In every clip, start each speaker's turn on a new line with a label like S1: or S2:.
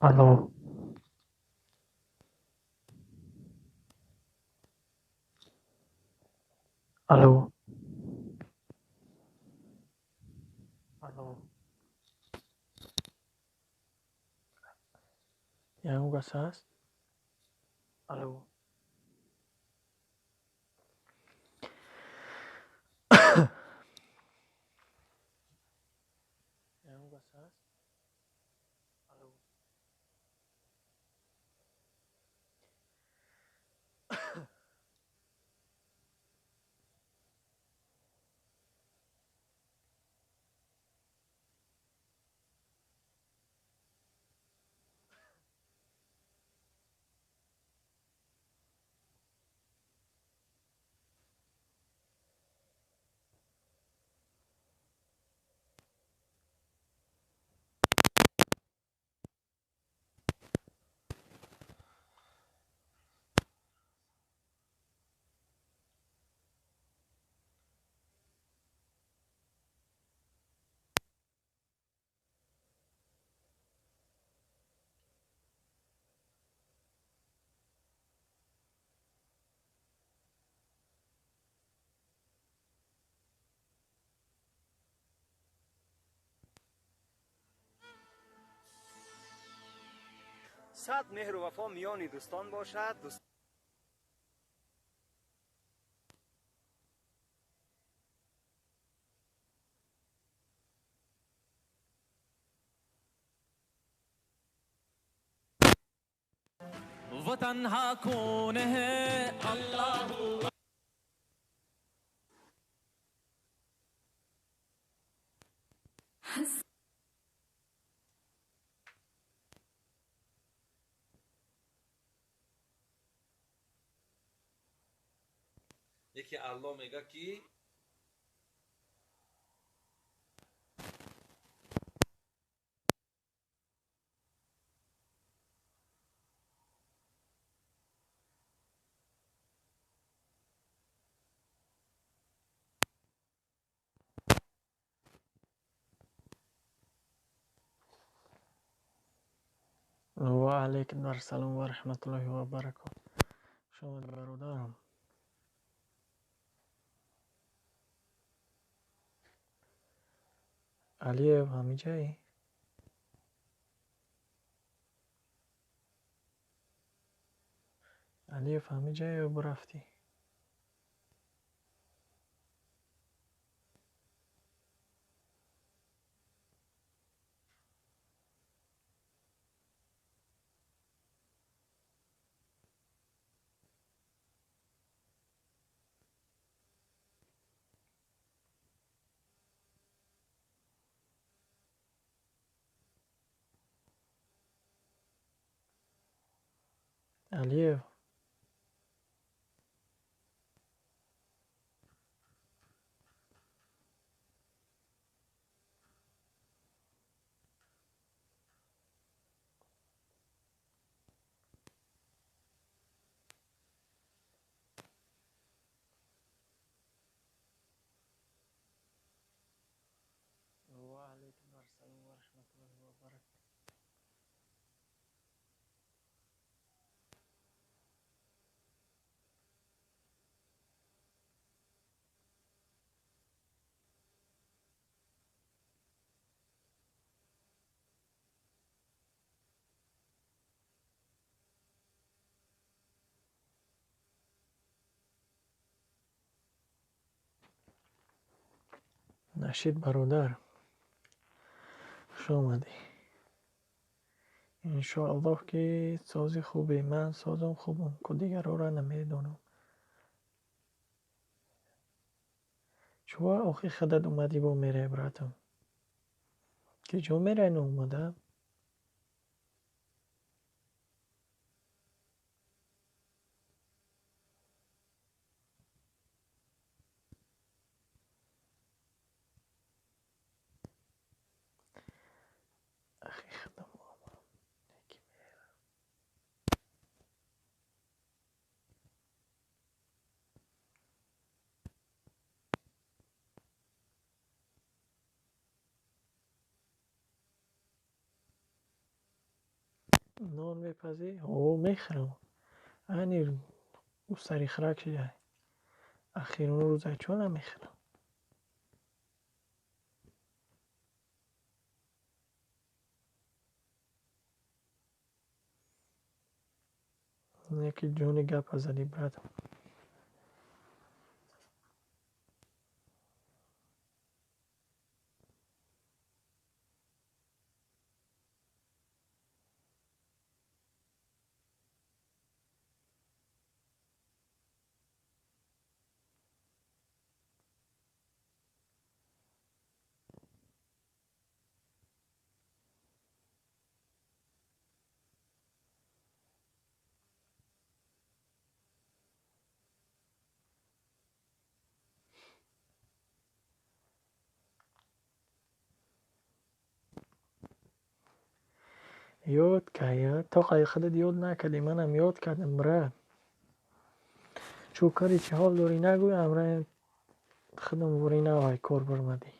S1: الو. الو. الو. Yang gosas? Aló. Yang gosas? Aló.
S2: صد مهر و وفا میان دوستان باشد.
S3: و تنها کونه الله.
S4: یکی الله میگه کی؟
S1: و علیکم السلام و رحمت الله و برکاته. شما برادرم علیه همه جایی؟ علیه همه جایی و برفتی؟ علیه و علیکم السلام و رحمت الله و برکاته. نشید برادر، خوش آمدی. انشاءالله که سازی خوبی، من سازم خوبم که دیگر را نمیدونم. چوا آخی خدت اومدی با میره براتم که جو میره اومدم. اخی خدم نان میپزی؟ او میخرم. اینی او سری خرک شده. اخیرون روزه چون هم میخرم. یکی جون گپ زدی براتم. یاد که تا قای خودت یاد نکردی منم یاد کردم برات. چو کاری چه حال داری نگوی امره خودم وری نوای کار برمدی.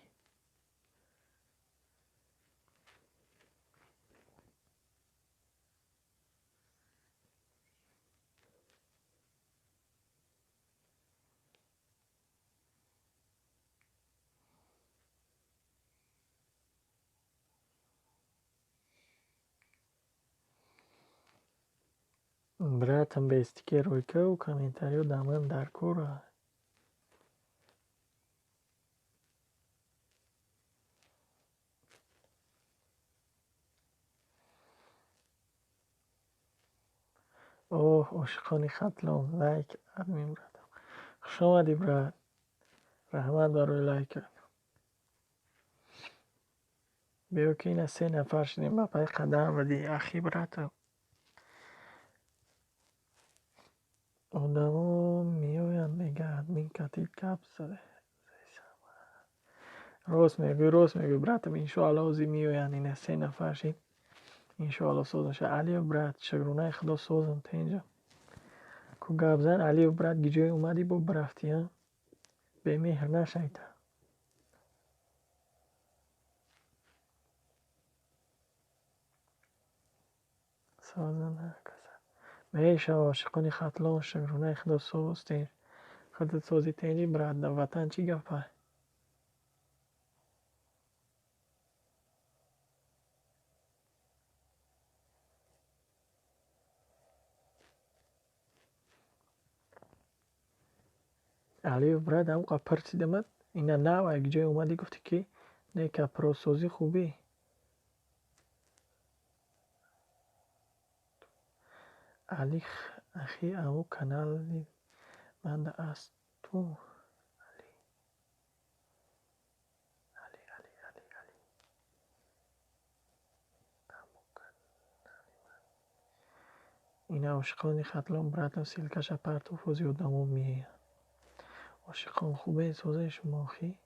S1: براتم به استیکر روی که و کامنتاریو دامن در کورا. اوه عاشقانی خطلان لایک ادمین براتم. خوش آمدی برات. رحمت برای لایک کرد. بیا که این 3 نفر شدیم با پای قدم بدی اخی براتم. آدما میآیند میگه ادمین کتیب کپ زده. راست میگی براتم انشاءالله اوزی میآیند این 3 نفر شیم. انشاءالله سوزن شه علی و برات شگرونه خدا سوزن تا اینجا. کو گپ زن علی و برات گیجای اومدی با برفتی ها. به مهر نشیده. سازن هرکسه. میشه عاشقانی خطلان شگرونه خدا سوزتین. خودت سوزی تینی برات در وطن چی گفه؟ علی و برات هم پرسیدمت اینا نه و یک جای اومدی گفتی که نه کپرا سوزی خوبی. علی اخی امو کانال من ده است تو. علی اینا عاشقانی خطلان براتم سیلکش پرتو فوزی و دمو میه. عاشقان خوبه سوزه شما اخی.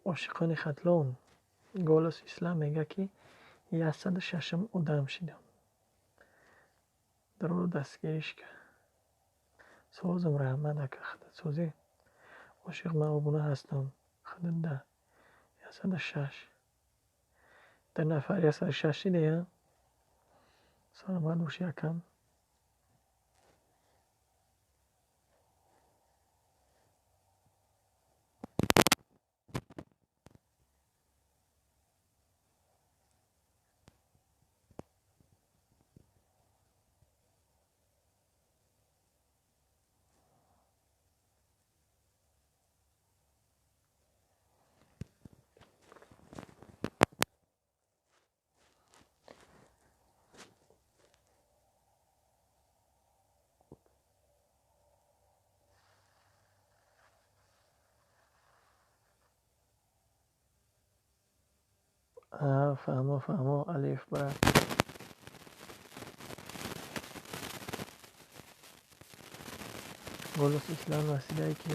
S1: عاشقان خطلان گالس اسلام میگه که 106 آدم شدم. در رو دستگیرش کرد. سوزم رحمت که خودت سوزی. عاشق من ابونه هستم. خودت ده 106 در نفر 106 دیگه سلامت باشی یکم. فهمو الف برات. Голос Ислам расидай ки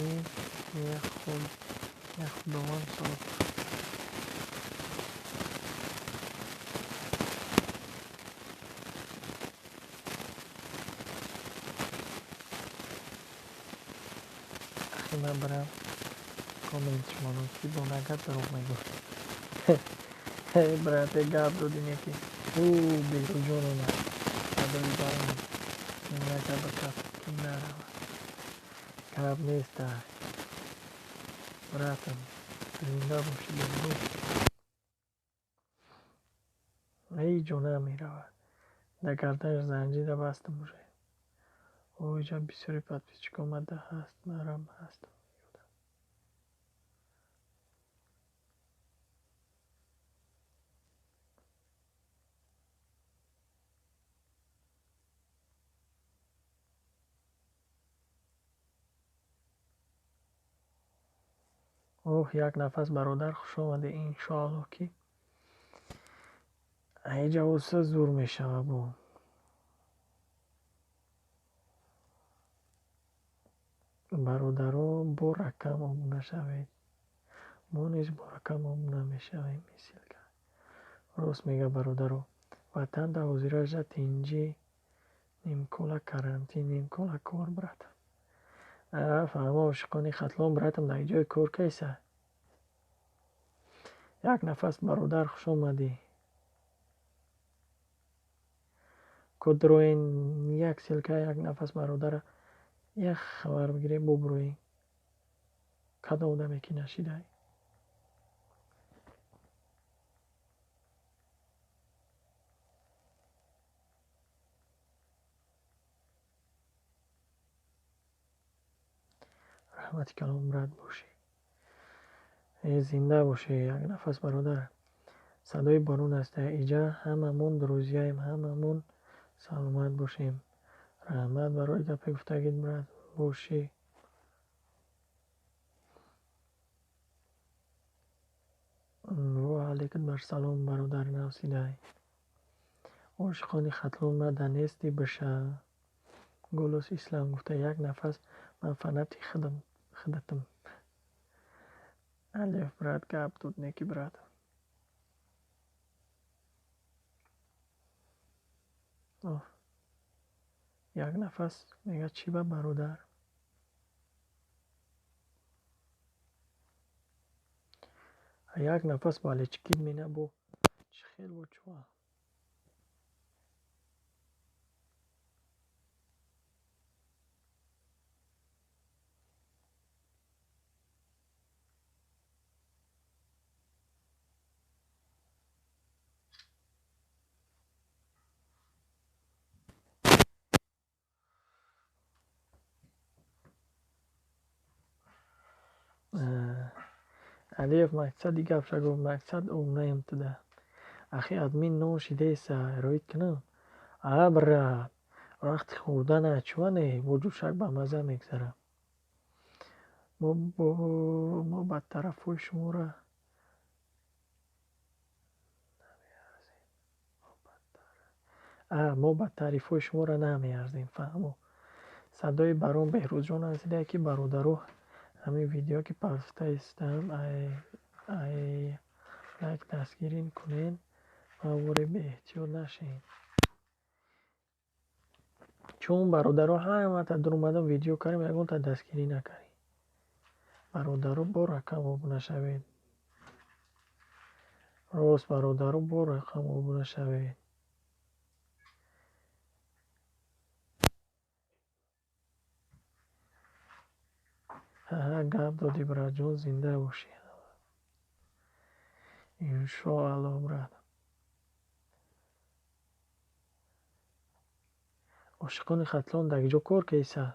S1: як худованд соз. Ахи ман барам комент шумонам ки бо нагад дароғ мегӯфт. Брате гап додим яки беҳруҷон омад. Садои барам нагад ба каф ки наравад. Гап неста. Братам зинда боши беҳруҷ. ҳеҷ ҷо намеравад. Дар гарданаш занҷира баста бошад. Оиҷа бисёри подписчик омада ҳаст. Марам ҳастам. як нафас бародар хушомадед. Иншоалло ки ҳеҷа оса зур мешавад бо бародаро бо ракам обуна шавед. мо низ бо ракам обуна мешавем. Мисилка рост мега бародаро. Ватанда ҳозира жа тинҷи нимкола карантин нимкола кор брата. фаҳма ошиқони хатлон братам дар ҷои кор кайса. Як нафас бародар хушомадӣ. кодроен як силка як нафас бародара як хабар бигире бубурӯӣ. кадом одаме ки нашидай. раҳмати калом брат бошӣ. зинда бошӣ. Як нафас бародар. садои борон аст иҷа. ҳамамон дурӯзияем. ҳамамон саломат бошем. раҳмат барои гапе гуфтагит брат бошӣ. ва алайкум барсалом бародар навсидай. ошиқони хатлон мада нести баша. голос ислам гуфта як нафас ман фанати хидатам. алиф брат гап дод неки брат. як нафас мега чӣ ба бародар. як нафас бале чикид мена бо чӣ хел бо чуа. алиев мақсади гапша гуфт. мақсад обунаем туда. ахи админ нон шидеса роид кинам. брат вақти хӯрдан ачване бо ҷӯшак ба маза мегзарам. мо ба тарафҳои шуморо мо ба таърифҳои шуморо намеарзем. фаҳмо садои барон беҳрӯзҷон азидае ки бародаро ҳамин видео ки пафтаистам лайк дастгирӣ кунен ва овори беэҳтиёт нашавем. чун бародаро ҳамаата дар омадам видео кардем ягонта дастгирӣ накардем. бародаро бо рақам обуна шавед. рост бародаро бо рақам обуна шавед. гап доди братҷон зинда бошӣ. иншоалло брат. ошиқони хатлон дар ҷо кор кайса.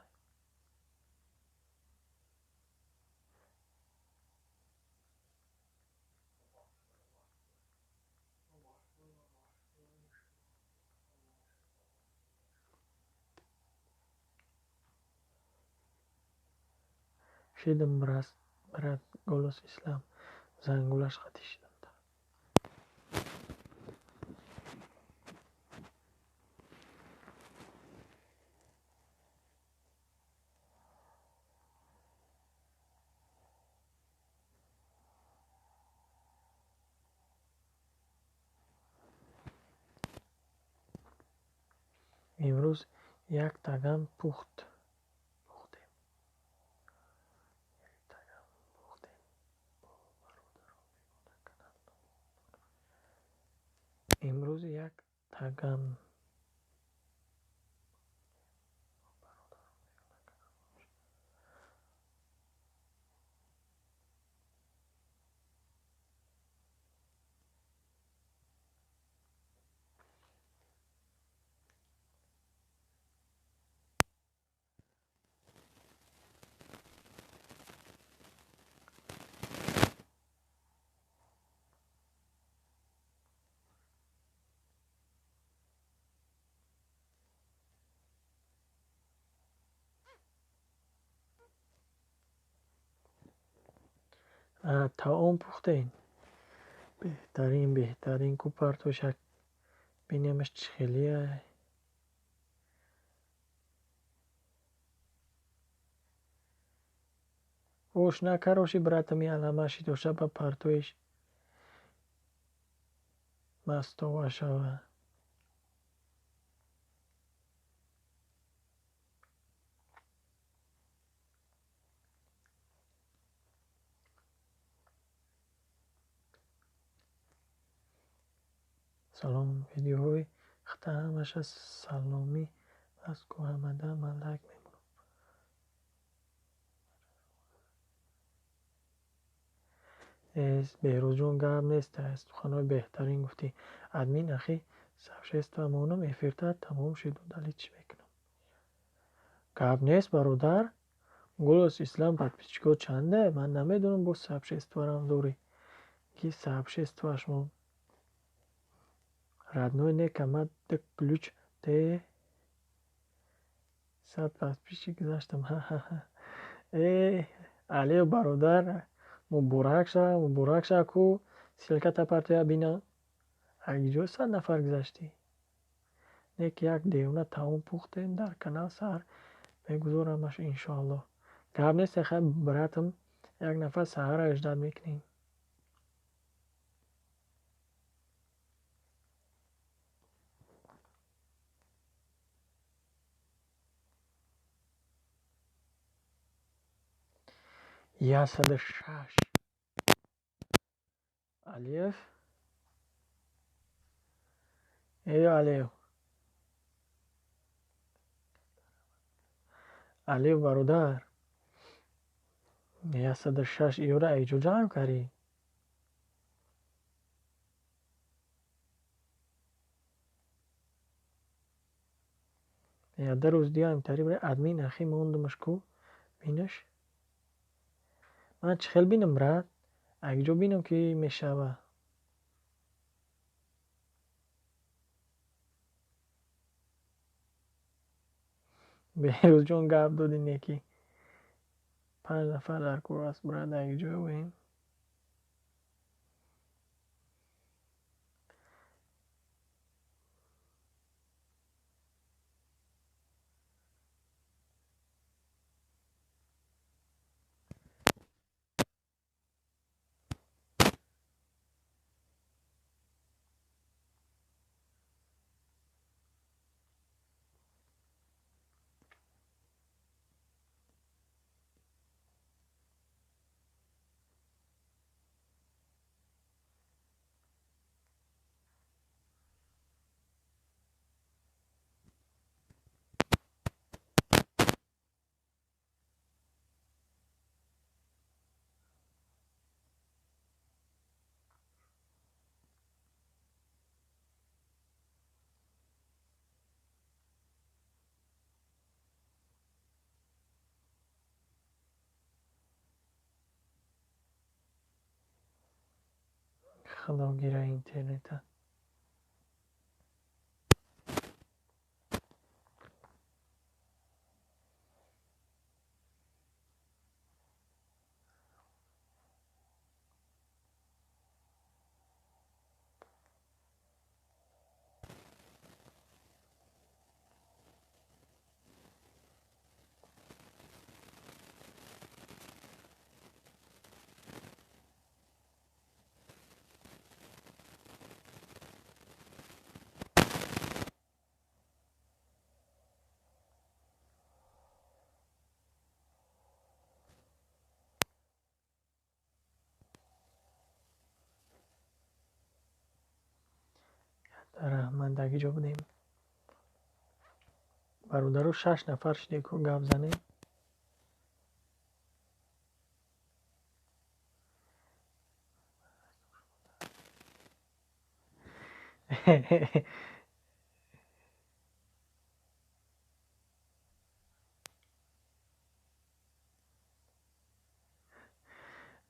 S1: шидам брат голос ислам зангулаш хати шидам. امروز یک تگان پختیم. امروز یک تگان таом пухтаем. بهترین کو партошак бинемаш чӣ хелия. ошна кароши братами аламаши доша ба партоиш мастова шава. салом видеоҳои хата ҳамаш аз саломӣ аз кӯҳамада малак мемонад. беҳрӯзҷон гап нест, суханҳои беҳтарин гуфтӣ. админ ахи сообществоамонам эфирда тамом шуд, дали чӣ мекунам? Гап нест бародар. голос ислам подписчикҳо чанда? Ман намедонам бо сообществоам дорӣ. Ки сообществоашмо родной некомат да ключ те 100 подписчик гузаштам. алиё бародар, муборак шава ку силката партоя бина. агиҷо 100 нафар гузаштӣ. нек як девона таом пухтем дар канал саҳар мегузорамаш иншоалло. гап нест ахай братам як нафар саҳар аждад мекунем. ясада шаш алиев алиев бародар 106 иёра айҷо ҷамъ карӣ. яда рӯз диям тариб админ ахи мондумаш ку бинаш. ман чӣ хел бинам брат? агиҷо бинам ки мешава. беҳрӯзҷон гап доди неки 5 нафар дар кор аст брат, агиҷо оем. худогира интернета. رحمندگی جا بودیم. برادرو 6 نفر شدی که گپ زنیم.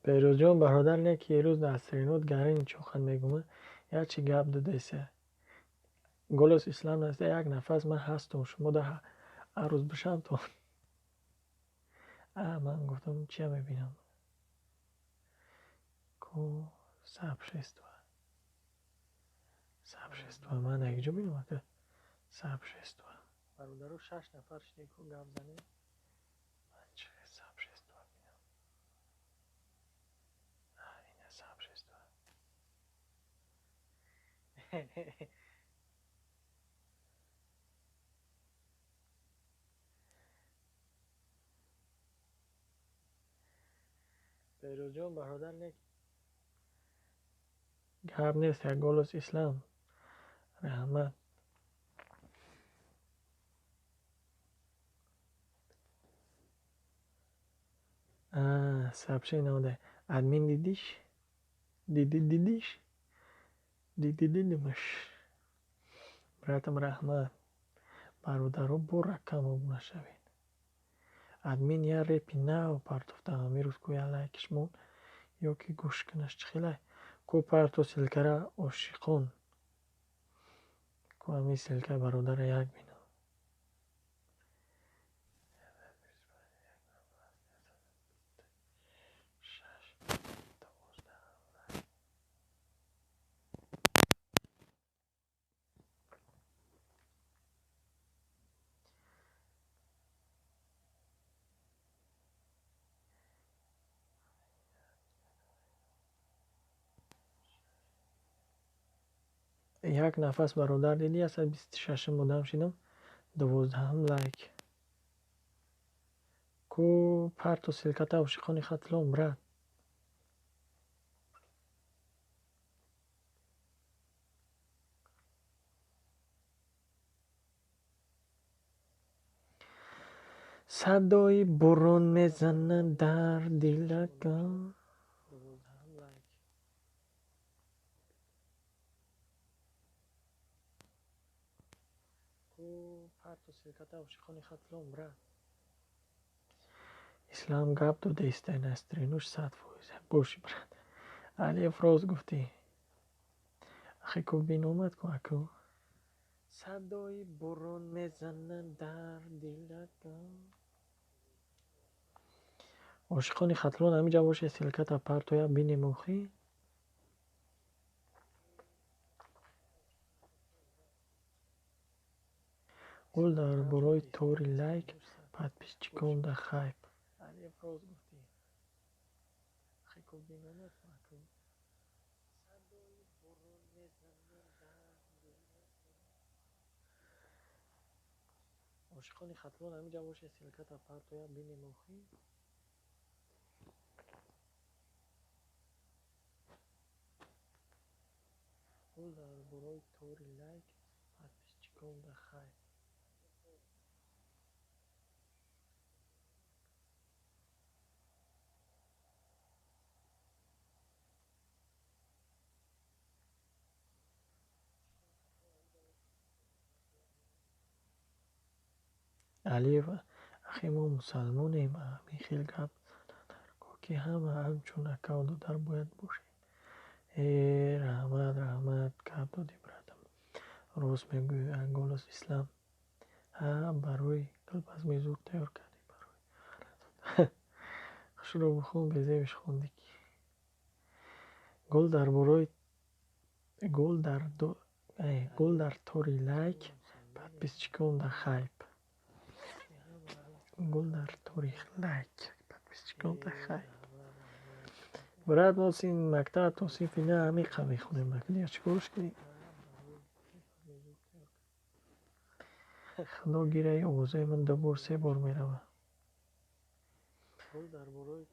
S1: پیروز جان برادر نه که یه روز در سرینوت گرین چوخن میگم یا چی گپ دادیسه گلوس اسلام است یک نفس من هستم شما ده هر روز بشم تو من گفتم چی میبینم کو سبشست و من یک جا بینم که سبشست و برادرو 6 نفر شدی که گپ زنیم من چه سبشست و بینم اینه سبشست و پیروز جان برادر نه گپ نیست یک گلوس اسلام رحمت سبشه ناده ادمین دیدیمش براتم رحمت برادرو بو رقم ابونه شوید ادمین یا ریپی نو پارتوفته همی روز کوی لایکش مون یا که گوش کنش چخیله کو پارتو سلکره عاشقون کو همی سلکه برادر یک بینم یک نفس برادر دیدی از 26 بودم شدم 12 لایک کو پارتو سلکته عاشقان خطلون برات صدای برون میزنه در دلکم کو پارتو سلکته عاشقان خطلون برات اسلام گپ دو دیسته نسترینوش 100% باشی برات علی افراز گفتی اخی کو بین اومد کو اکو صدای برون میزنه در دلکم عاشقان خطلون همینجا باشه سلکت پرتویا بینی موخی گل در برای توری لایک بعد پیش چکون در خیب علی افراز گفتی اخی کو بین اومد کو اکو صدای برون میزنه در دلکم عاشقان خطلون همینجا باشه سلکت پرتویا بینی موخی گل در برای توری لایک بعد پیش چکون در خیب علی اخی ما مسلمانیم همین خیلی گپ که همه همچون اکا در باید باشه رحمت گپ دادی براتم روز میگوی انگولوس اسلام برای قلب از میزور تیار کردی برای شروع بخون بزیوش خوندی که گل در برای گل در توری لایک بعد بیست چکون در خیب گل در توری لایک بعد بیست چکون در خیب برات ما این مقطع توصیفی نه عمیقه میخونیم مکنی چیکارش کنیم خدا گیره اوضاع من 2 بار 3 بار میروه گل در برای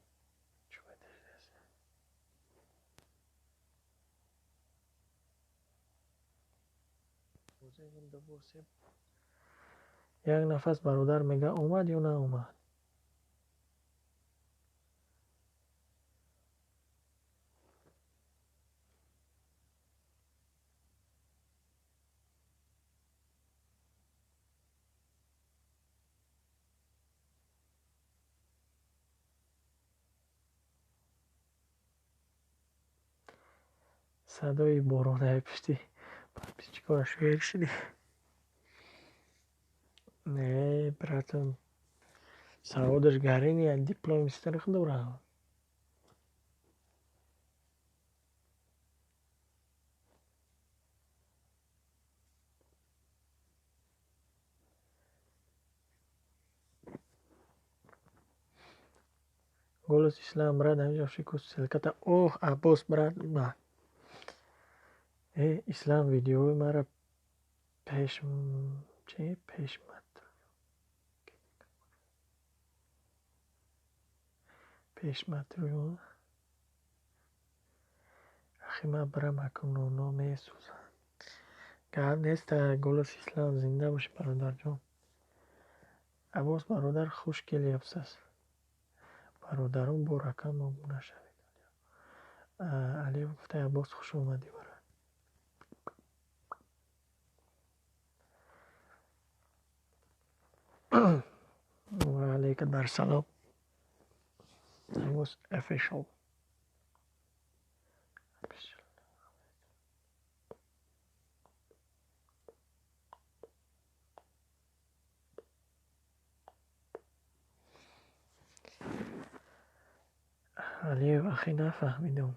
S1: یک نفس برادر میگه اومد یا نه اومد. صدای بارون پشتی подписчиков шведшили. Не, братан. Саудаш гарини диплом истерих дора. Голос ислам брат همینجا شکست سلکت اوه عباس برات نه اسلام ویدیوی مرا پیشمتر اخی من برم اکنون نامه سوزن گرد نیست. گلوس اسلام زنده باشه برادر جان. عباس برادر خوشگلی افسس برادران با رقم مبونه شوید. علی گفته عباس خوش اومدی برای و علیک در سلام. عباس افیشال. علی اخی نفهمیدم.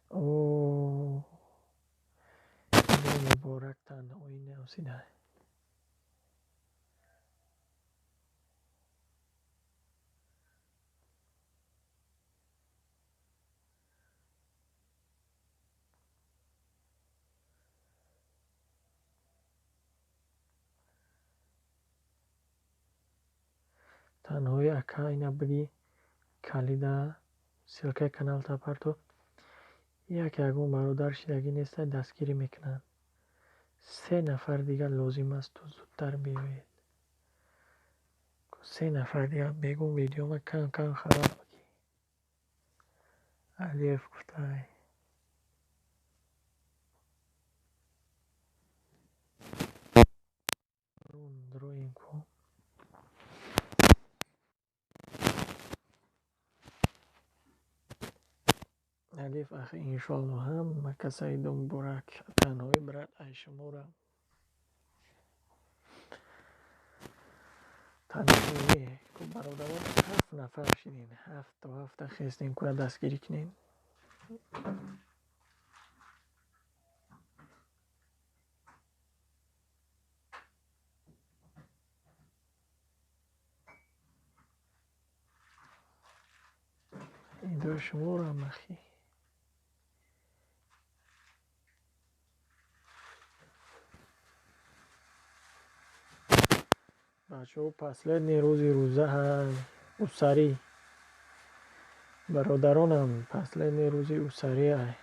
S1: اوه مبارک تنهایی نوسیده. تنهایی اکا اینا بگی کلیده سلکه کانال تا پرتو یک یگون برادر شدگی نیست دستگیری میکنن. 3 نفر دیگر لازم است تو زودتر بیایید. 3 نفر دیگر بگم ویدیو ما کن خراب بگی. علیف گفته درویم کن. علیف اخی انشالله هم کسای دوم برک تنهایی برد ای شما را تنهایی که برادران 7 نفر شدین 7 تا 7 خیستین که دستگیری کنین. این دو شما را مخی بچه ها پسلدنی روزه هست اساری برادرانم پسلدنی اساری هست.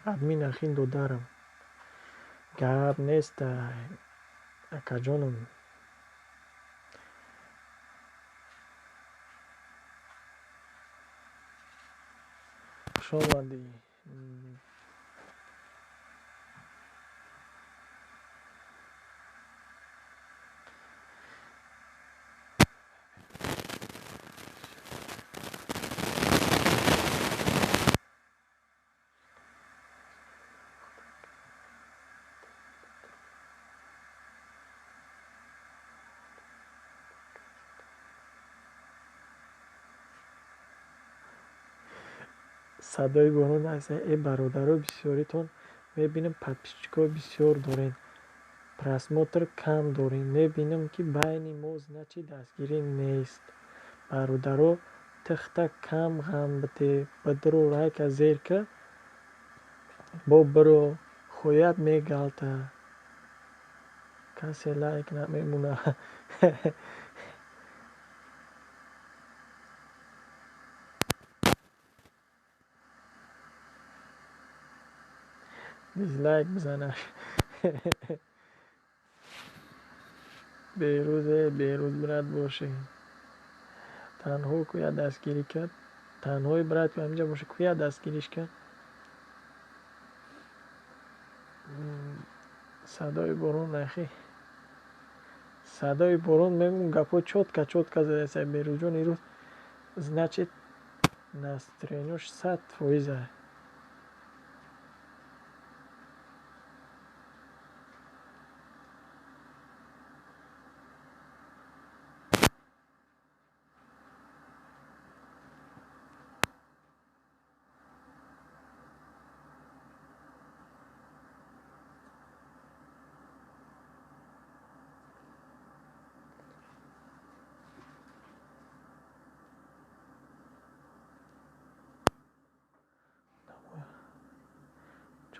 S1: ادمین اخین دو دارم گب نیست اکا جانم. خوش آمدی. صدای بارون است. ای برادرها بسیاریتون میبینیم پدپیچکا بسیار دارین. просмотр кам дорем. Мебинам ки байни мо значи дастгирӣ нест. Бародаро тихта кам ғам бите бадро лайка зерка бо биро хоят мегалта. Касе лайк намемуна. дизлайк бизанаш. берӯз брат бошед. танҳо куя дастгирӣ кард. танҳои брат ҳаминҷа бошед куя дастгириш кард. садои борон ахи. садои борон мемон гапо чотка задаса берӯзҷон ирӯз значит настроениёш 100%.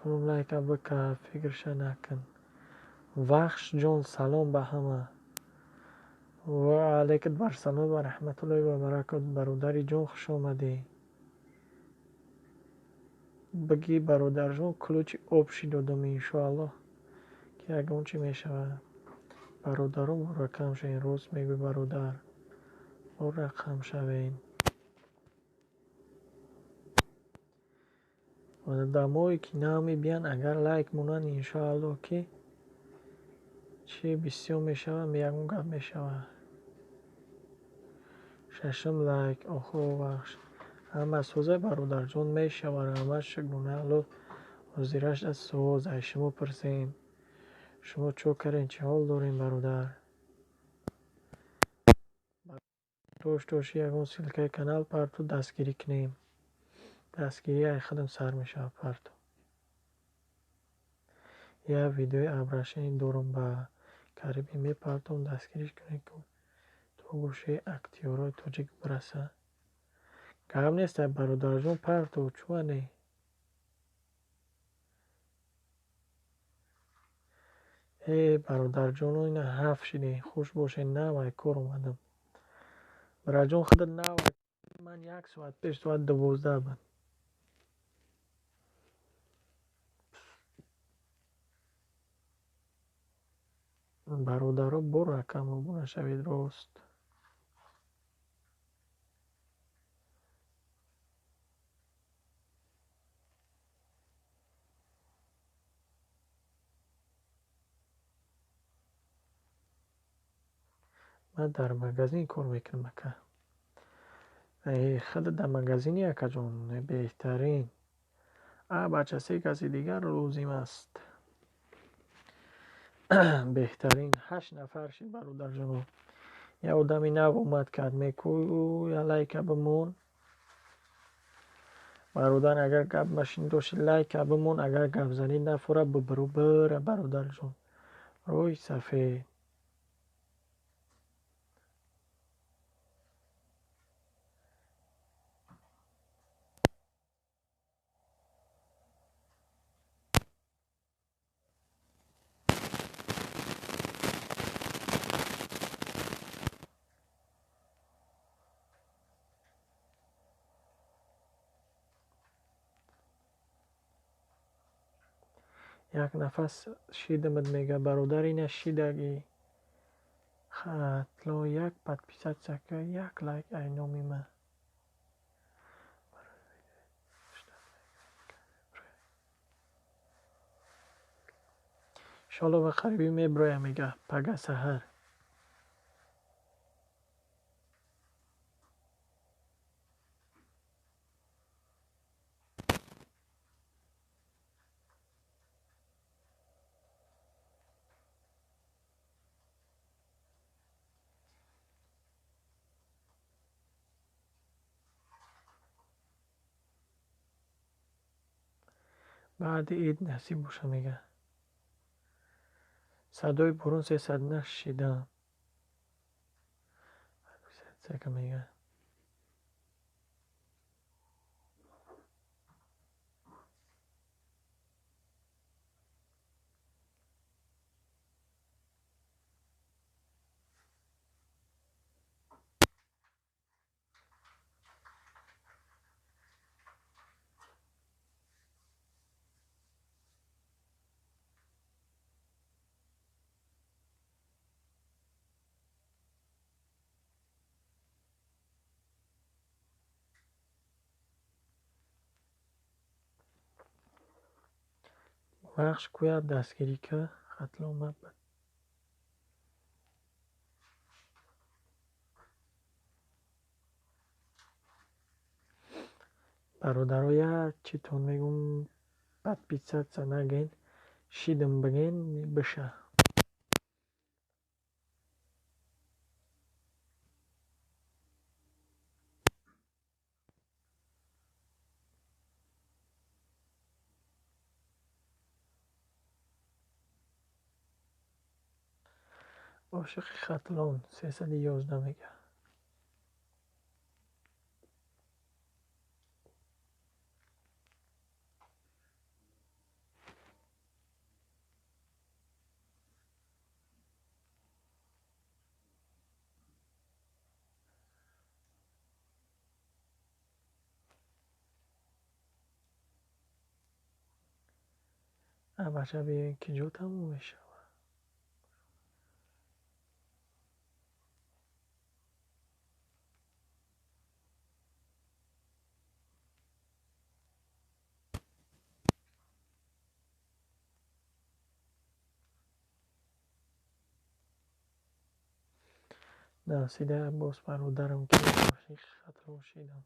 S1: ҷоном лайка бикар фикрша накун. вахш ҷон салом ба ҳама. ва алайкум барсалом ва раҳматуллоҳи ва баракатуҳ. бародари ҷон хуш омадӣ. биги бародарҷон кулучи обши додам иншоаллоҳ ки ягон чӣ мешавад. бародарон боракам шавен. рост мегӯй бародар. боракам шавен. одамое ки намебиянд агар лайк монанд иншоаллоҳ ки чӣ бисёр мешавад ягон гап мешавад. шашум лайк. оҳо вахш ҳама соза бародарҷон мешавад. ҳамаш гунаҳло ҳозираш аст соз. аз шумо пурсем. шумо чӯкарен? чӣ ҳол дорем бародар? тош ягон силкаи канал парту дастгирӣ кунем. дастгирӣ ай худам сар мешавад парту. як видеои абрашаи дорам ба карибӣ мепартом дастгириш кунем то гӯшаи актёрҳои тоҷик бираса. гап нест бародарҷон парту чӯане. бародарҷоно ина ҳафт шидем. хуш бошед. навай кор омадам. браҷон худат навай. ман 1 соат пеш соат 12 буд. бародаро боракам обуна шавед. рост ман дар магазин кор мекунам ака. худат дар магазини акаҷон? беҳтарин. бача се каси дигар лозим аст. беҳтарин. 8 нафар шид бародарҷоно. як одами нав омад кард. мекӯй лайка бимон. бародар агар гап машин дошти лайка бимон. агар гап занӣ нафора бибирӯ бира бародарҷон. рӯи сафед. як нафас шидамад мега бародар ина шидаги хатло як подписатсия як лайк ай номи ма. иншоалло ва қарибӣ меброям мега пага саҳар. баъди ид насиб боша мега. صدای برون 300 نشیدم. که میگه بخش کویا دستگیری که قتل اومد بود. برادرای چیتون میگم بد بیچت زنگین شیدم بگین بشه. عاشق ختلان 311 میگه. بچه بیاین که جو تموم میشه. نرسیده باز برادرم که عاشق ختلان شیدم.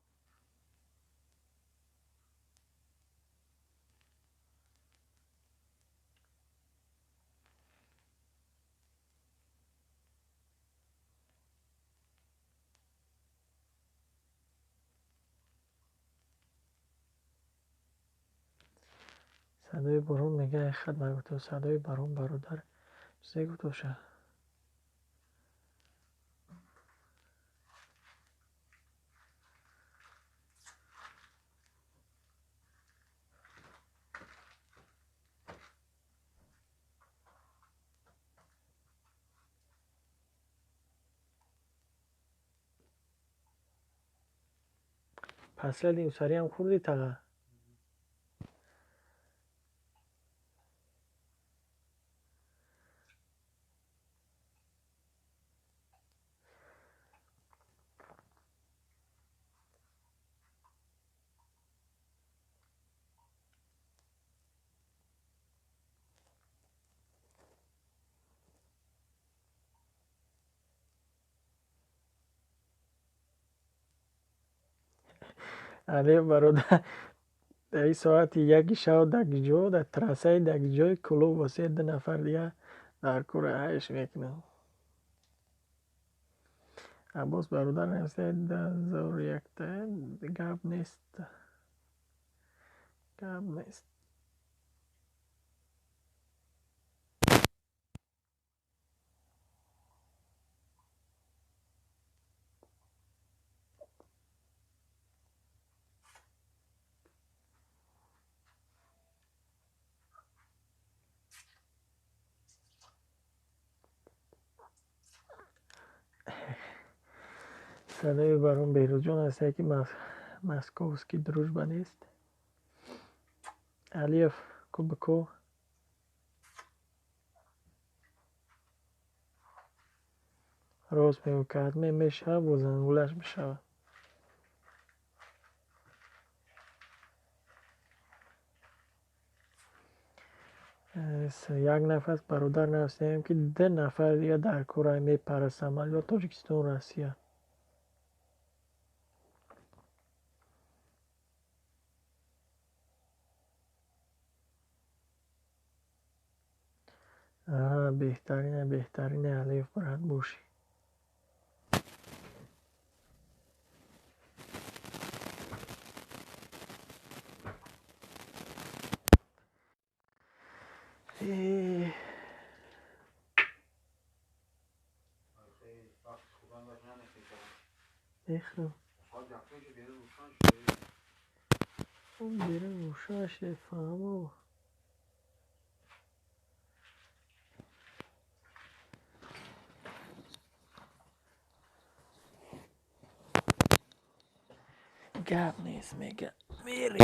S1: صدای برون میگه خد نگوتو. صدای برون برادر چیزی گوتوشه. پسله دیو سری هم خوردی تغه. علی برادر در این ساعت یکی شو دک جو در ترسه دک جوی کلو واسه 2 نفر دیگه در کوره هایش میکنم. عباس برادر نوشته 1001 گپ نیست. گپ نیست. صدای برون بیروز جان هسته که مسکووسکی دروژبا نیست. علیف کوبکو راست میگو که حتمی میشه و زنگولش میشه. یک نفس برادر نوشتیم که 2 نفر دیگه در کوره میپرستم یا تاجیکستان روسیه. بهترین علیف برند باشی. نمیخوام اون بیرون روشن شه فهمو گپ نیست میگه میری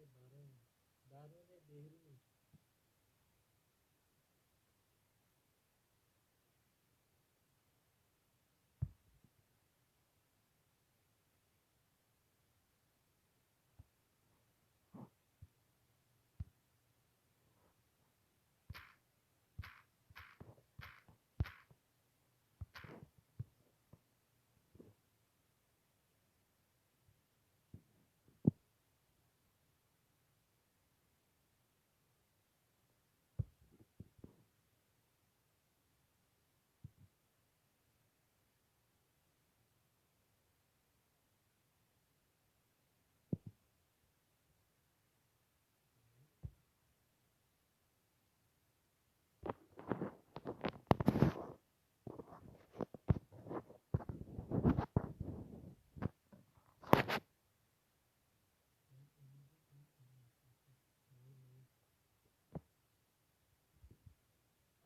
S1: درون بهرونی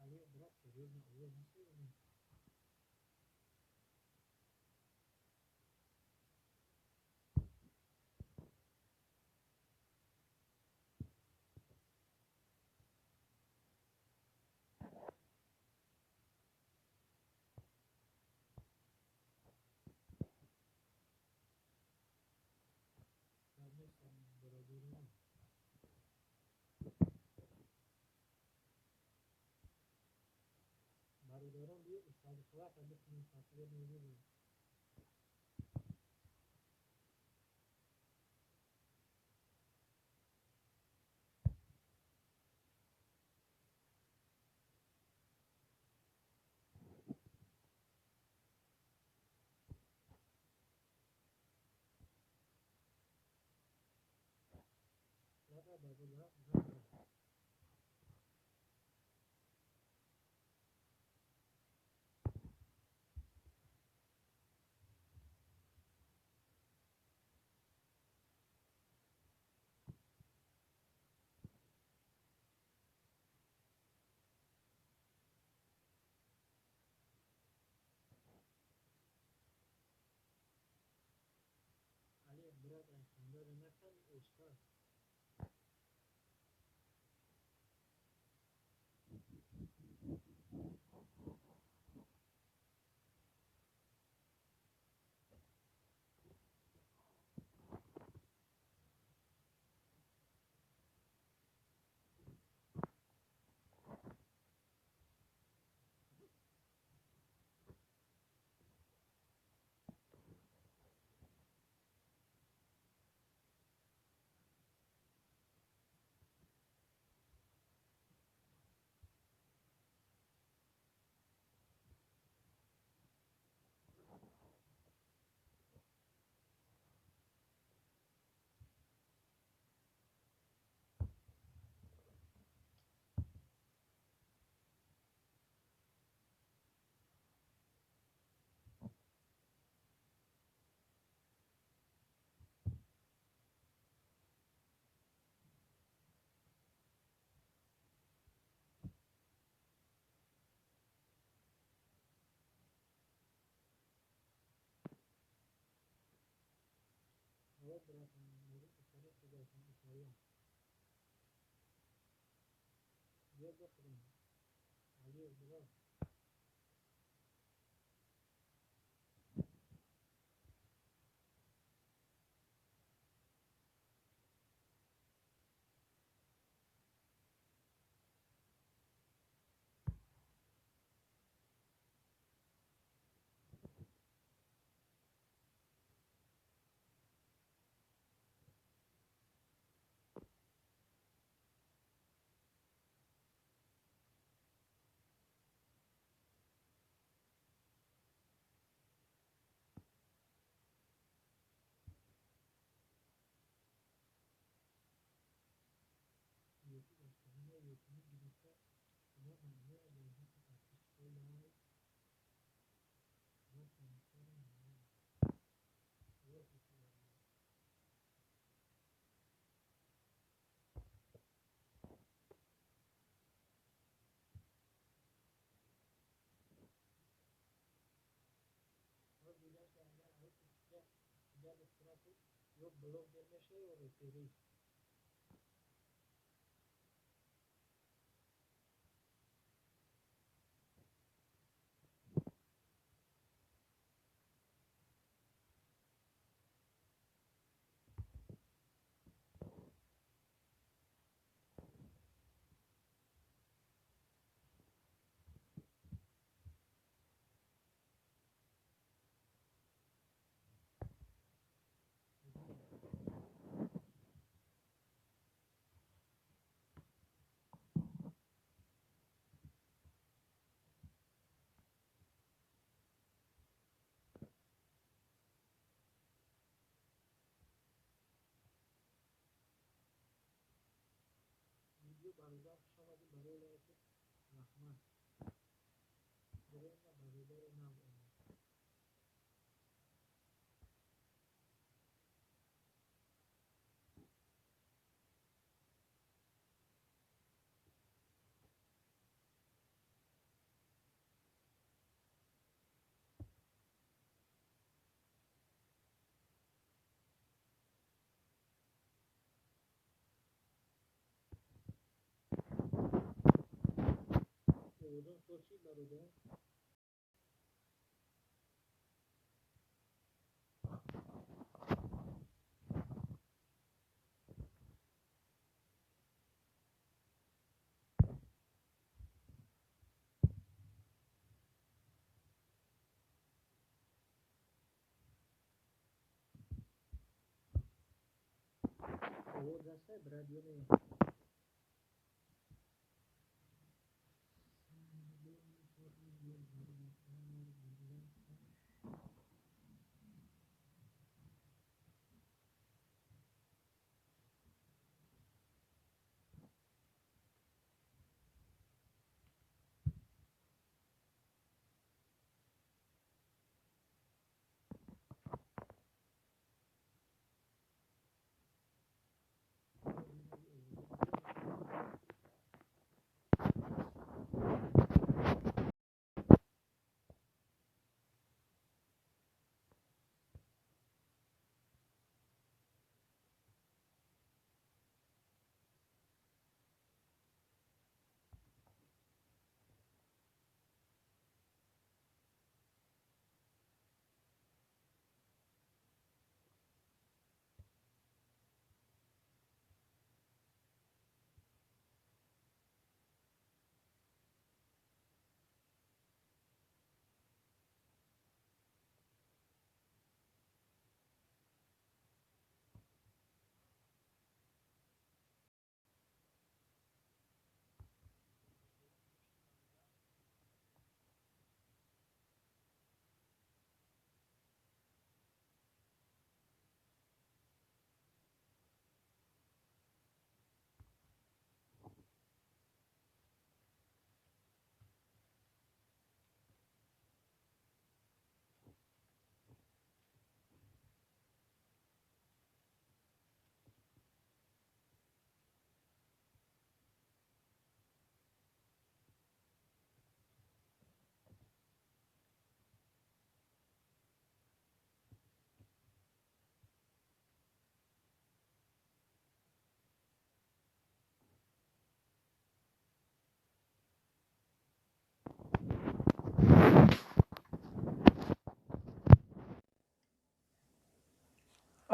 S1: Ali berat seriusnya Allah masih ini. Kami sama beradiri. Baru dorong dia bisa kelas habis mencapai dulu. Berapa baru berapa? Ali berat alhamdulillah kan ustaz. Kalau berapa murid sekarang sudah sampai saya. Dia berapa? Ali berat. YouTube aslında YouTube'u girişte ama anne adamı takip koyuyor. Ama tanışlarım var. Yok işte. O bilang saya harus tidak tidak berperilaku. Yok belum dia saya oleh diri. عزیزم خوش آمدید برای ولایت رحمت. برای برادر نبود. اردن ترکی برادر. دسته برادیونه.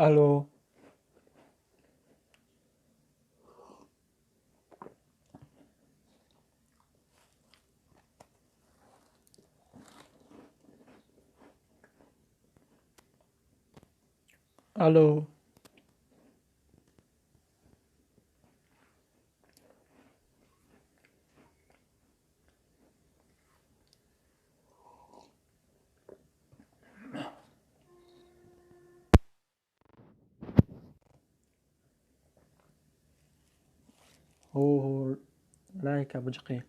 S1: الو. الو. هو لايك ابو جقي.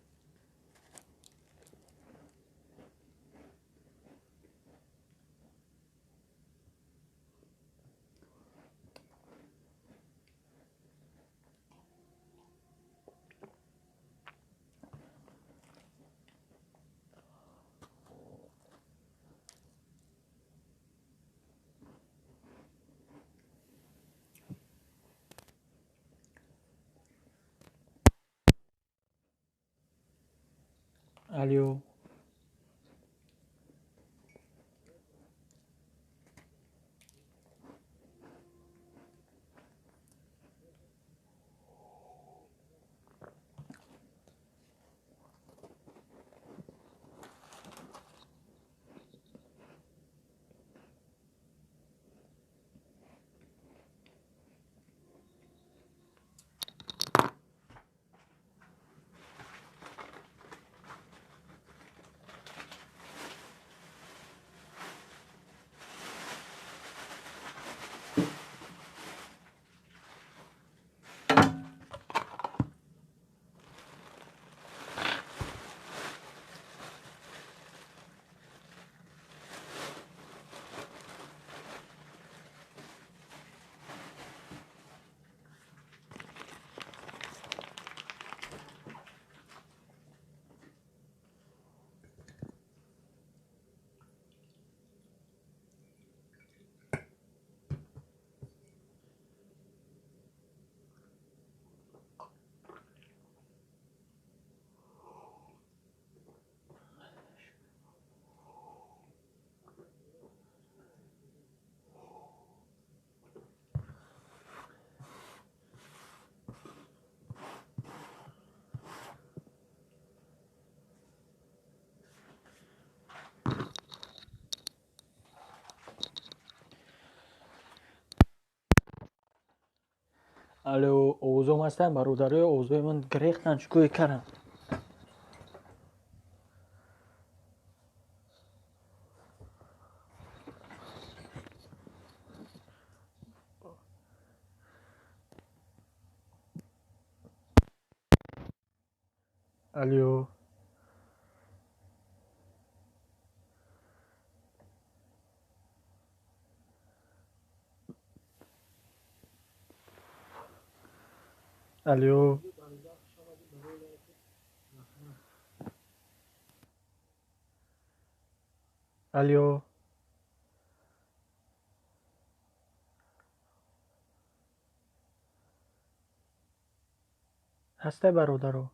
S1: الو. الو اوزوم هستن برادرای اوزوی من گریختن چکوی کردن. الو الو الو هسته برادرو.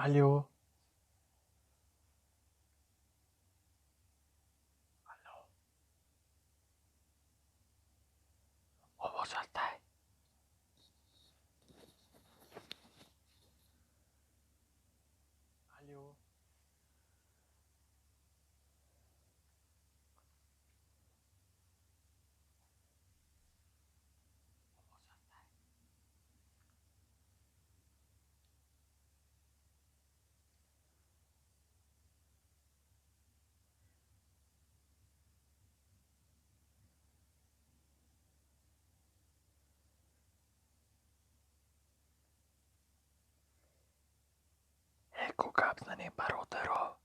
S1: الو الو آواز هسته. الو اکو گپ زنیم برادرو.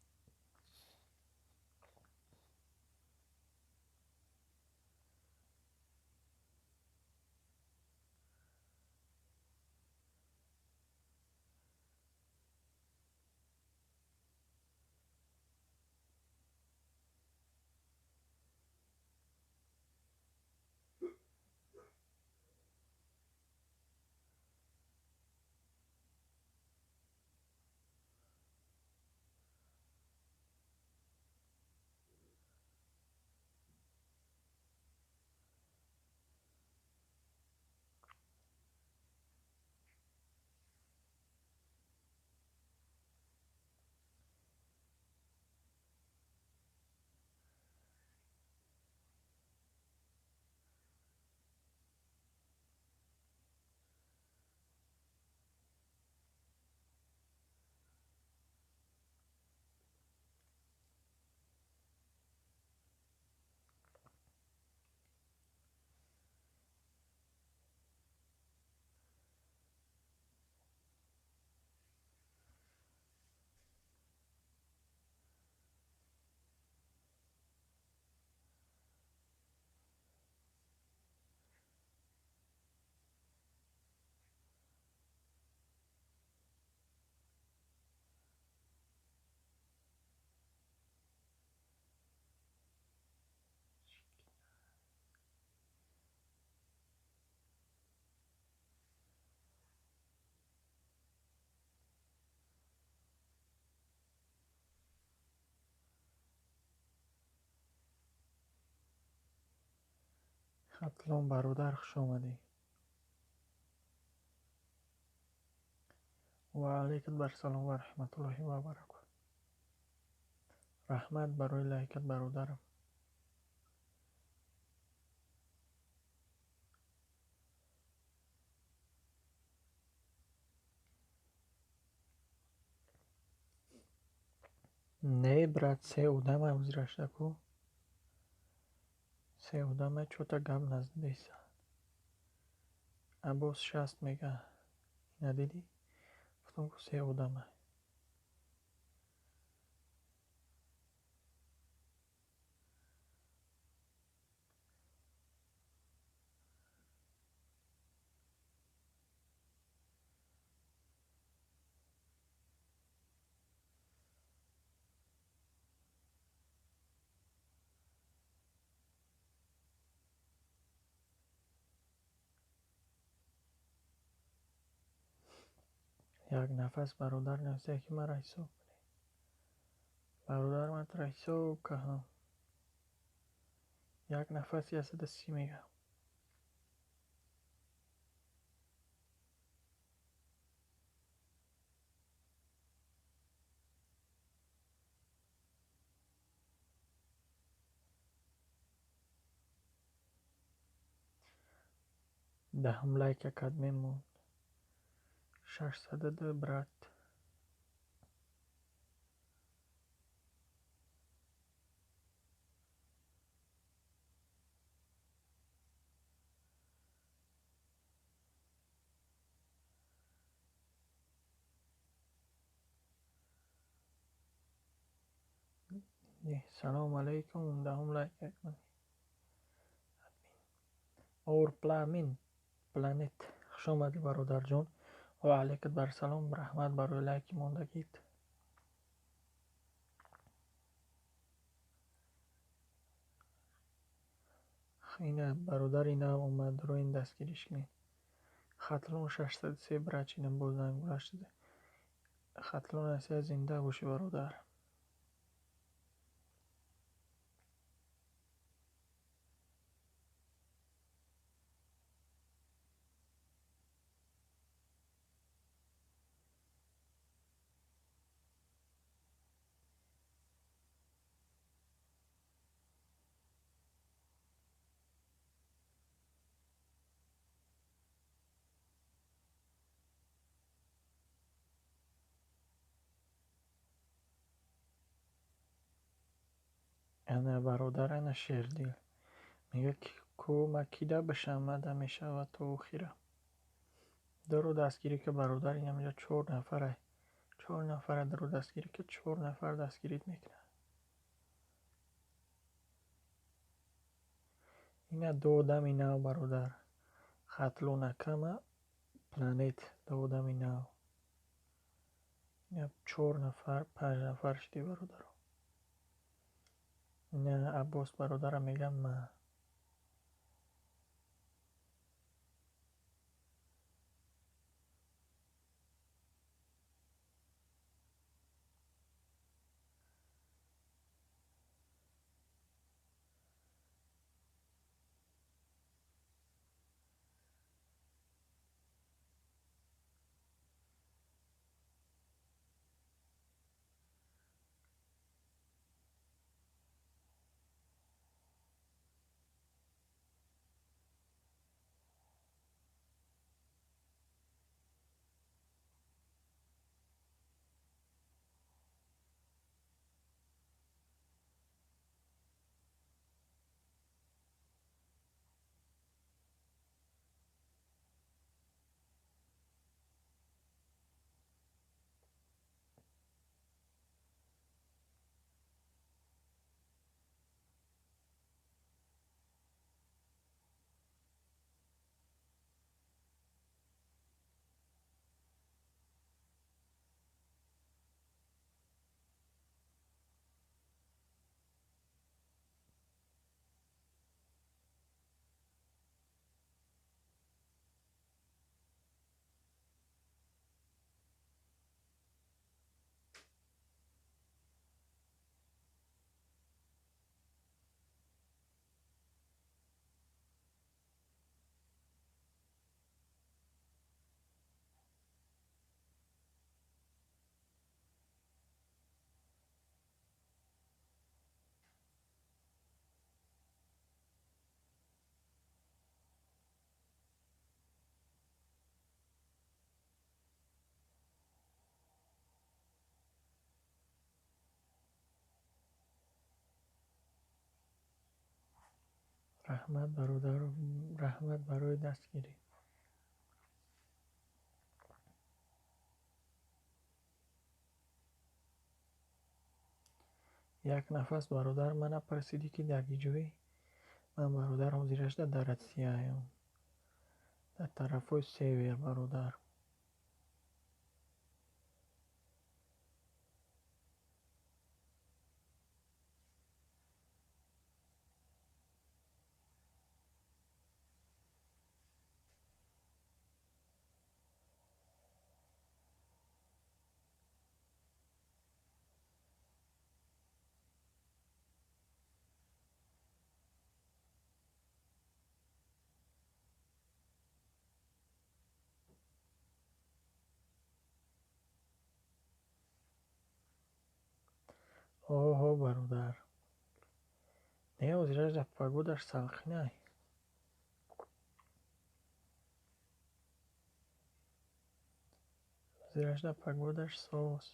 S1: سلام برادر، خوش آمدی. و علیکم بر سلام و رحمت الله و برکاته. رحمت برای لایکت برادرم. نه брат, се одама узрашта ку. Се одама чота гап наздеса. Абос 60 мега. Надиди? Гуфтам ку се одама. یک نفس برادر نوشته که مرا حساب کنی. برادر من را حساب کنم. یک نفسی 130 میگه. دهم لایک کد میمون. 602 برات. سلام علیکم. دهم لایک کنی. اور پلانت خوش آمدی برادر جان. و علیکت بر سلام. رحمت برای لایک موندگیت. اینه برادر اینا اومد رو این دستگیریش کنید. خطلون 603 برچینم بازنگ بلش شده. خطلون هستی زنده باشی برادر. انا برادر انا شیردیل میگه که کمکیده بشم مده میشه و تو خیره. درو دستگیری که برادر اینم اینجا 4 نفره. 4 نفره درو دستگیری که 4 نفر دستگیریت میکنه. اینه دو دمی نو برادر. خطلون کمه پلانت دو دمی نو. اینه 4 نفر 5 نفر شدی برادر. اینه عباس برادرم میگم من. رحمت برادر. رحمت برای دستگیری. یک نفس برادر من پرسیدی که در گیجوی. من برادرم زیرش در درسیایم. در طرف سیویر برادر. Оҳо бародар, не озираш да пагодаш салқинай. Озираш да пагодаш соус.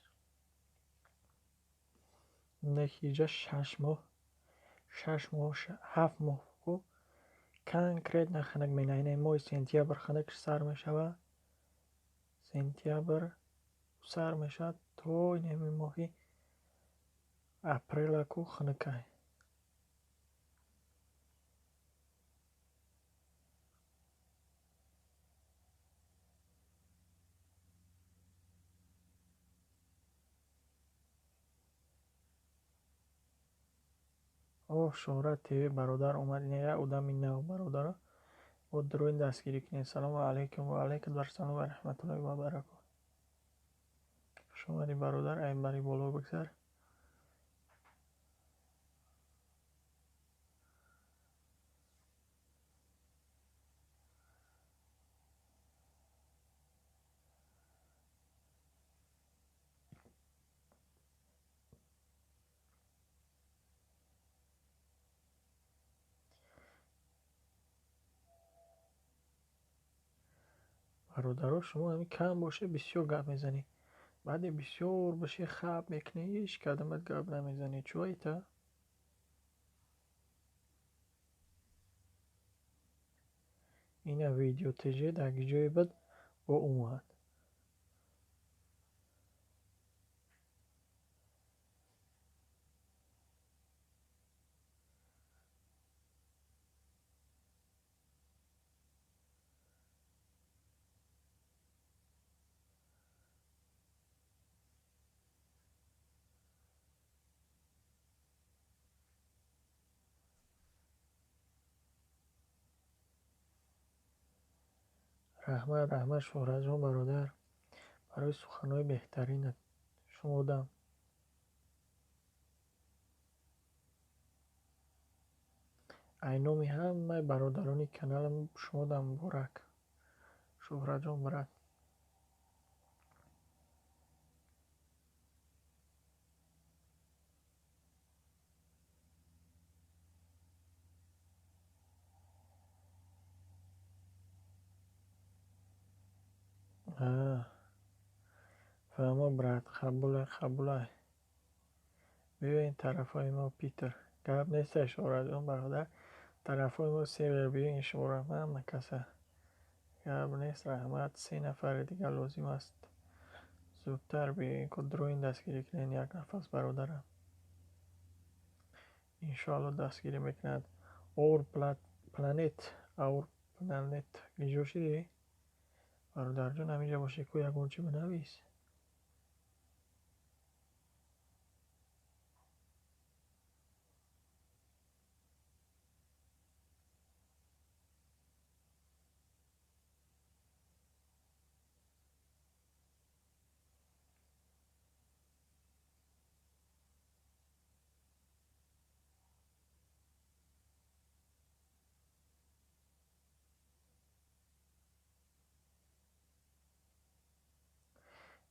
S1: Натиҷа 6 моҳ 7 моҳ ку конкретно ханак менайне. Моҳи сентябр ханакаш сар мешава. Сентябр сар мешавад то инами моҳи апрела ку ханакай. Оҳ Шӯҳрат ТВ бародар омад. Ина як одами нав бародара. бо дуруин дастгирӣ кунед. Салому алайкум ва алайкум ассалом ва раҳматуллоҳи ва баракатуҳ. Шумари бародар ай бари боло бигзар. бародаро шумо ҳамин кам боше бисёр гап мезанӣ. баъде бисёр боши хаб мекунӣ, ҳеҷ кадамат гап намезанӣ. Чӯайта? ина видео теже дар ҷои бад бо омад. раҳмат Шӯҳратҷон бародар, барои суханҳои беҳтаринат. Шумодам. айноми ҳамаи бародарони каналам шумодам муборак. Шӯҳратҷон брат. фаҳмо брат, қабулай. биёин тарафҳои мо Питер. Гап несташ Шӯҳратҷон бародар. тарафҳои мо север биёин шуморо ҳама каса. гап нест. раҳмат. 3 нафари дигар лозим аст. зудтар биёин ку дуруин дастгирӣ кунед. як нафас бародарам иншоалло дастгирӣ мекунад. Our planet гиҷо шидӣ? бародарҷон ҳаминҷа бошӣ ку ягон чӣ бинавис.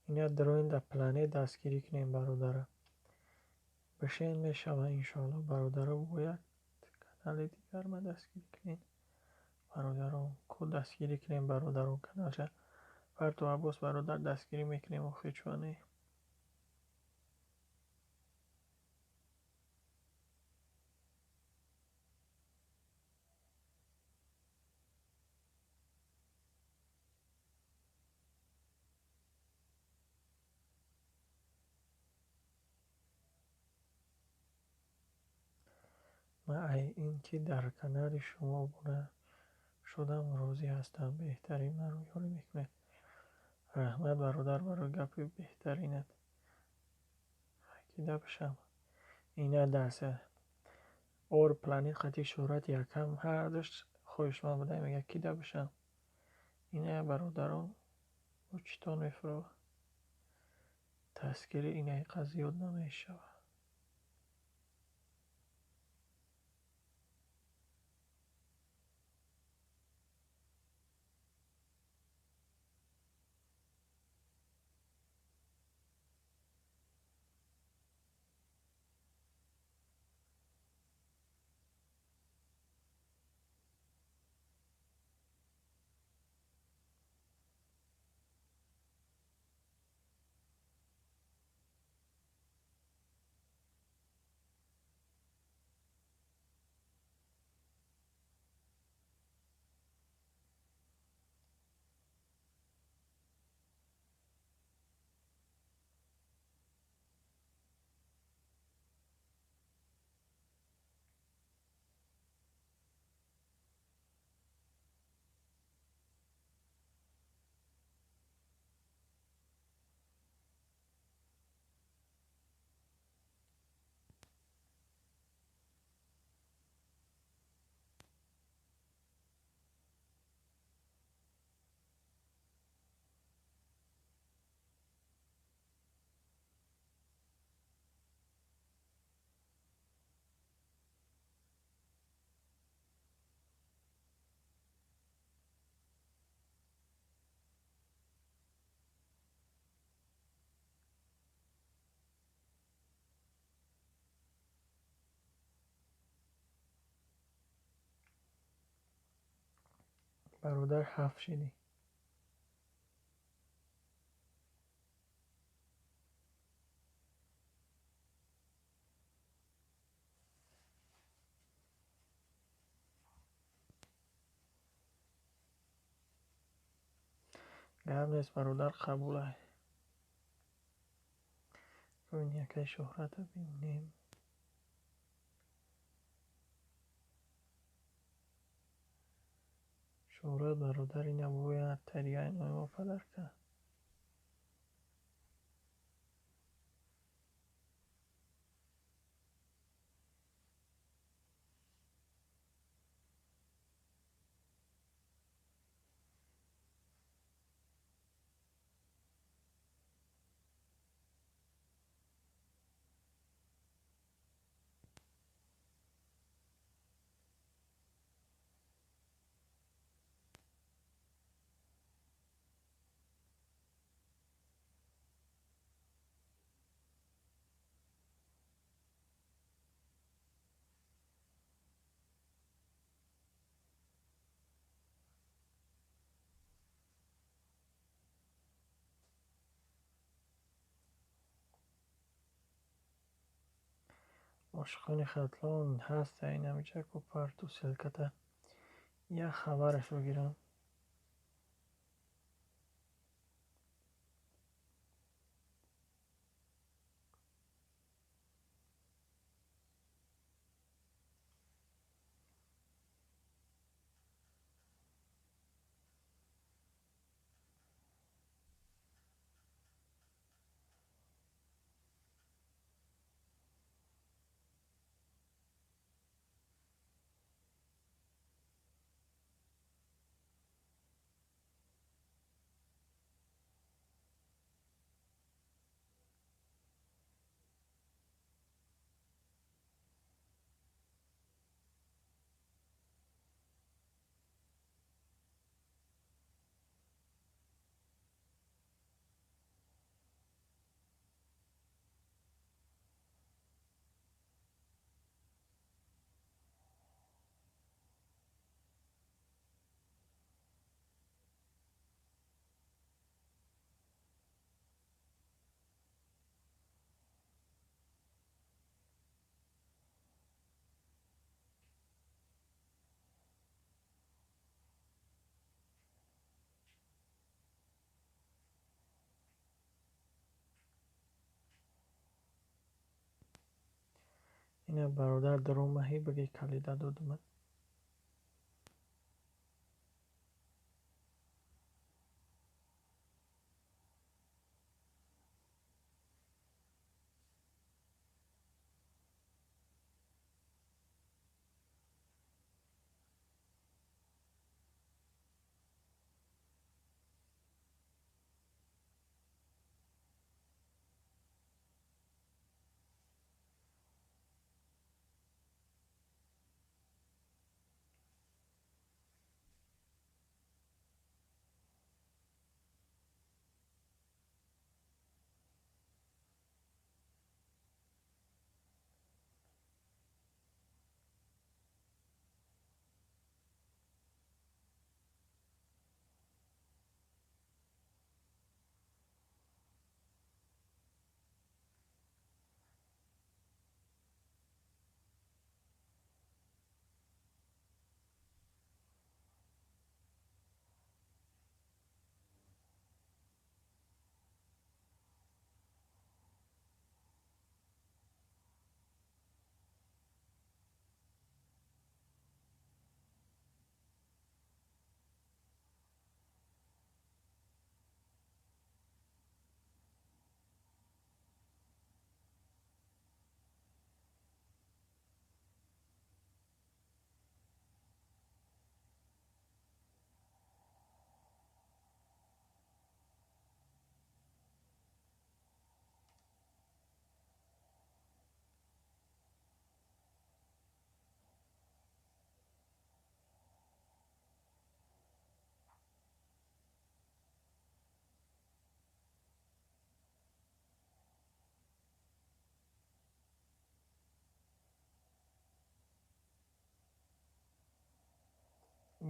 S1: ина дуруин дар планет дастгирӣ кунем бародарам. бишен мешавад иншоалло. бародаро бо як канали дигар ма дастгирӣ кунем. бародарон ку дастгирӣ кунем. бародарон каналша фарту Аббос бародар дастгирӣ мекунем. охир чуане ман ай ин ки дар канали шумо обуна шудам розӣ ҳастам. беҳтарин маро ёрӣ мекунед. раҳмат бародар барои гапи беҳтаринат. кида бошам? ина даста Our planet хати Шӯҳрат якам ҳардуш хоҳишманд буда мега кида бошам. ина бародарон бо чӣ тон мефурӯвад? дастгирӣ инаи қад зиёд намешавад. برادر 7 شدی. گرم نیست برادر، قبوله. ببین یکی شهرت ببینیم. شهرت برادری نباید تریه ما پدر کرد. عاشقان خطلان هست این همیشه که پرتو سلکته یه خبرش بگیرم. اینه برادر درو ماهی بگی کلیده دادم.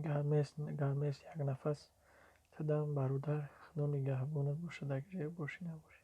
S1: گرم است یک نفس قدم برادر، خدا نگهبانت باشد اگر باشی نباشی.